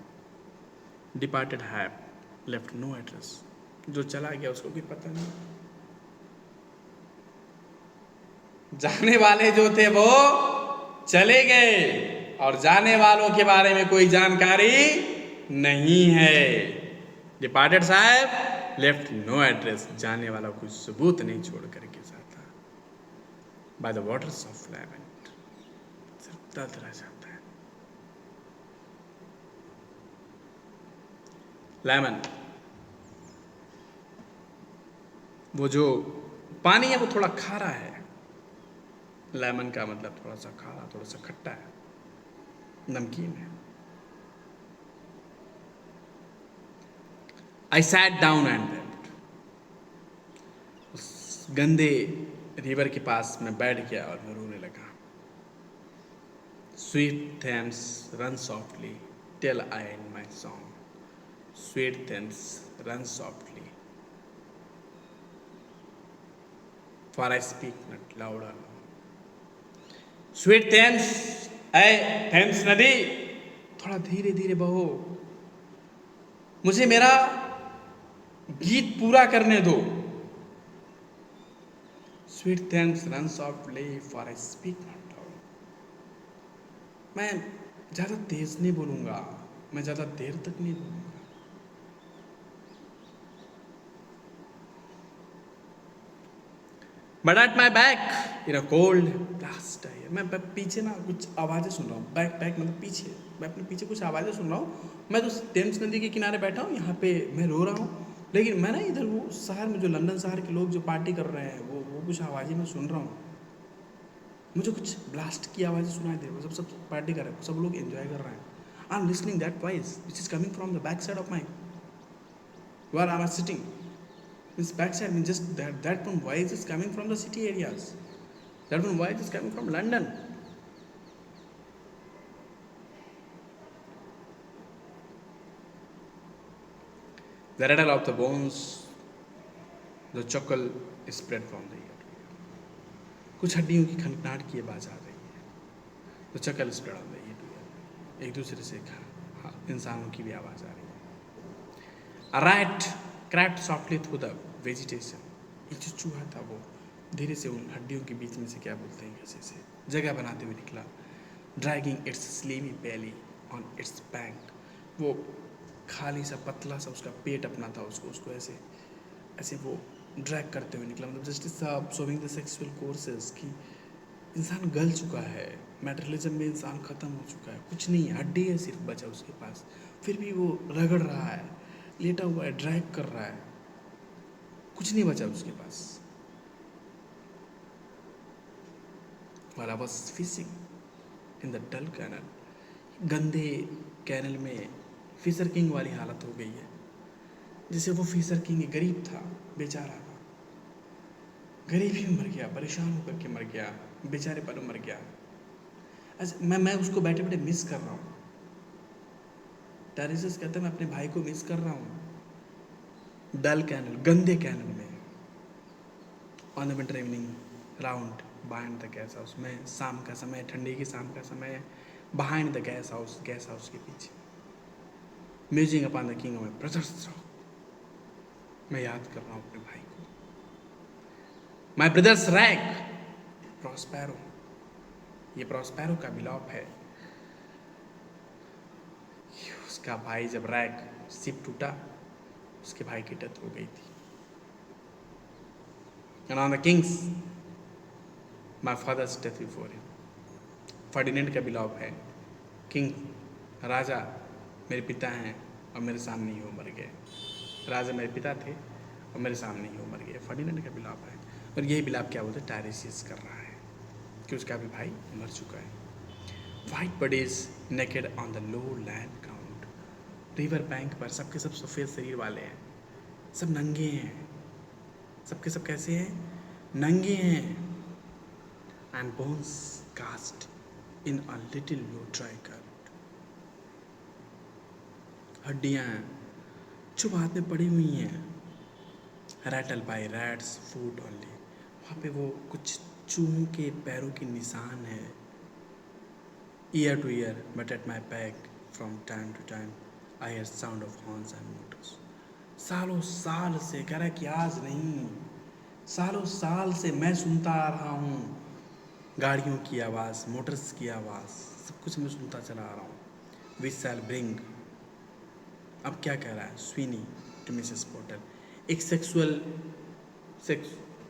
Departed have left no address, जो चला गया उसको भी पता नहीं। जाने वाले जो थे वो चले गए और जाने वालों के बारे में कोई जानकारी नहीं है। डिपार्टेड साहब लेफ्ट नो एड्रेस, जाने वाला कोई सबूत नहीं छोड़ करके जाता। बाय द वाटर्स ऑफ लैवेंट, सिर्फ दर्द रह जाता है। लेमन, वो जो पानी है वो थोड़ा खारा है। लेमन का मतलब थोड़ा सा खारा, थोड़ा सा खट्टा है, नमकीन है। I sat down and wept, उस गंदे रिवर के पास मैं बैठ गया और मैं रोने लगा। Sweet Thames run softly till I end my song, sweet Thames run softly for I speak not louder. Sweet Thames, ऐ थेम्स नदी, थोड़ा धीरे धीरे बहो, मुझे मेरा गीत पूरा करने दो। Sweet Thames run softly for I speak not loud, मैं ज़्यादा तेज नहीं बोलूँगा, मैं ज़्यादा देर तक नहीं बोलूँगा। But at my back in a cold blast, मैं पीछे ना कुछ आवाज़ें सुन रहा हूँ। बैक मतलब पीछे, मैं अपने पीछे कुछ आवाज़ें सुन रहा हूँ। मैं तो टेम्स नदी के किनारे बैठा हूँ, यहाँ पे मैं रो रहा हूँ, लेकिन मैं ना इधर वो शहर में जो लंदन शहर के लोग जो पार्टी कर रहे हैं, वो कुछ आवाज़ें मैं सुन रहा हूँ। मुझे कुछ ब्लास्ट की आवाज़ें सुनाई दे रही है, सब पार्टी कर रहे हैं, सब लोग एंजॉय कर रहे हैं। I am listening that voice which is coming from the back side of my where I am sitting. Means backside means just that one voice is coming from the city areas. That one voice is coming from London. The rattle of the bones, the chuckle is spread from the ear. कुछ हड्डियों की खनखनाहट की आवाज आ रही है। The chuckle is spread on the ear. एक दूसरे से इंसानों की भी आवाज आ रही है। A rat cracked softly through the vegetation. एक जो चूहा था वो धीरे से उन हड्डियों के बीच में से, क्या बोलते हैं, कैसे से जगह बनाते हुए निकला। Dragging it's slimy belly on its bank, वो खाली सा पतला सा उसका पेट अपना था, उसको ऐसे वो ड्रैग करते हुए निकला। मतलब just showing the sexual courses कि इंसान गल चुका है, मैटरलिज्म में इंसान ख़त्म हो चुका है, कुछ नहीं है, हड्डी है सिर्फ बचा उसके पास, फिर भी वो रगड़ रहा है, लेटा हुआ है, ड्रैग कर रहा है, कुछ नहीं बचा उसके पास। While I was fishing in the dull canal, गंदे कैनल में फिशर किंग वाली हालत हो गई है। जैसे वो फिशर किंग गरीब था, बेचारा था, गरीब ही मर गया, परेशान होकर के मर गया, बेचारे पर मर गया। अच्छा, मैं उसको बैठे बैठे मिस कर रहा हूँ। टेरेसिस कहता है मैं अपने भाई को मिस कर रहा हूँ। डल कैनल, गंदे कैनल में, on the winter evening round behind the gas house में, शाम का समय, ठंडी की शाम का समय, बिहाइंड द गैस हाउस के पीछे, musing upon the king of my brothers, मैं याद कर रहा हूँ अपने भाई को। माय ब्रदर्स रैग प्रॉस्पेरो, ये प्रॉस्पेरो का विलाप है। उसका भाई जब रैग शिप टूटा, उसके भाई की डेथ हो गई थी। And on the kings, my father's death before him. Ferdinand का विलाप है। किंग राजा मेरे पिता हैं और मेरे सामने ही वो मर गए। राजा मेरे पिता थे और मेरे सामने ही वो मर गए। फर्डिनेंड का विलाप है, और यही विलाप क्या बोलते हैं, टायरेशियस कर रहा है कि उसका भी भाई मर चुका है। White bodies naked on the low land ground. River bank पर सबके सब सफ़ेद शरीर वाले हैं, सब नंगे हैं, सबके सब कैसे हैं, नंगे हैं। And bones cast in a little low dry curd. हड्डियाँ जो बाद में पड़ी हुई हैं, rattle by rats food only. वहाँ पे वो कुछ चूहों के पैरों की निशान है। Year to year but at my back from time to time I hear sound of horns and motors. सालों साल से, कह रहा है कि आज नहीं, सालों साल से मैं सुनता आ रहा हूँ गाड़ियों की आवाज़, मोटर्स की आवाज़, सब कुछ मैं सुनता चला आ रहा हूँ। विच शैल ब्रिंग, अब क्या कह रहा है स्वीनी टू मिसेस पोर्टर। एक सेक्स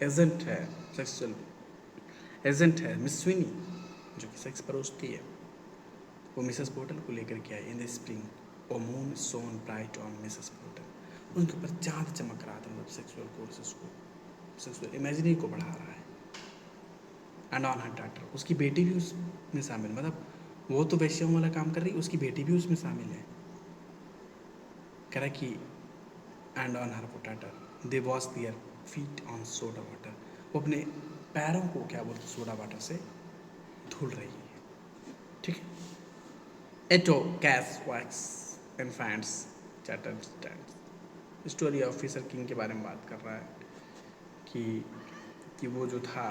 एजेंट है, सेक्सुअल एजेंट है मिस स्वीनी, जो कि सेक्स परोसती है। वो मिसेस पोर्टर को लेकर के आई। In the spring O moon shone bright on Mrs Porter. उनके ऊपर चाँद चमक रहा था, मतलब सेक्सुअल कोर्सेस को, सेक्सुअल इमेजिनी को बढ़ा रहा है। एंड ऑन हर डॉटर, उसकी बेटी भी उसमें शामिल, मतलब वो तो वैश्यों वाला काम कर रही, उसकी बेटी भी उसमें शामिल है। कह रहा कि and on her daughter they wash their feet on soda water. वो अपने पैरों को क्या बोलते सोडा वाटर से धुल रही है, ठीक है। एटो कैस वैक्स इन्फेंट्स चैटर स्टैंड। स्टोरी ऑफ फिशर किंग के बारे में बात कर रहा है कि वो जो था,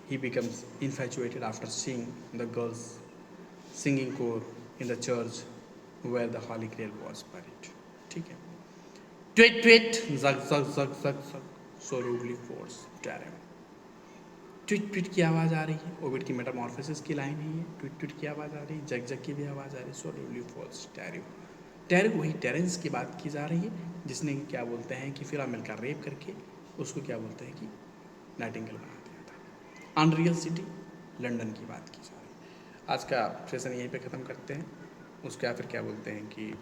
he becomes infatuated after seeing the girls singing choir in the church where the Holy Grail was buried. ठीक है। ट्वीट ट्वीट जग जग जग जग जग so rudely forced terror। Tweet tweet की आवाज़ आ रही है, ओविड की मेटामॉर्फोसिस की लाइन है ये। ट्वीट ट्वीट की आवाज़ आ रही है, जग जग की भी आवाज़ आ रही है, so rudely forced terror। टेरिव वही टेरेंस की बात की जा रही है, जिसने क्या बोलते हैं कि फिर मिलकर रेप करके उसको क्या बोलते हैं कि नाइटिंगेल बना दिया था। अनरियल सिटी लंदन की बात की जा रही है। आज का सेशन यहीं पे ख़त्म करते हैं। उसका फिर क्या बोलते हैं कि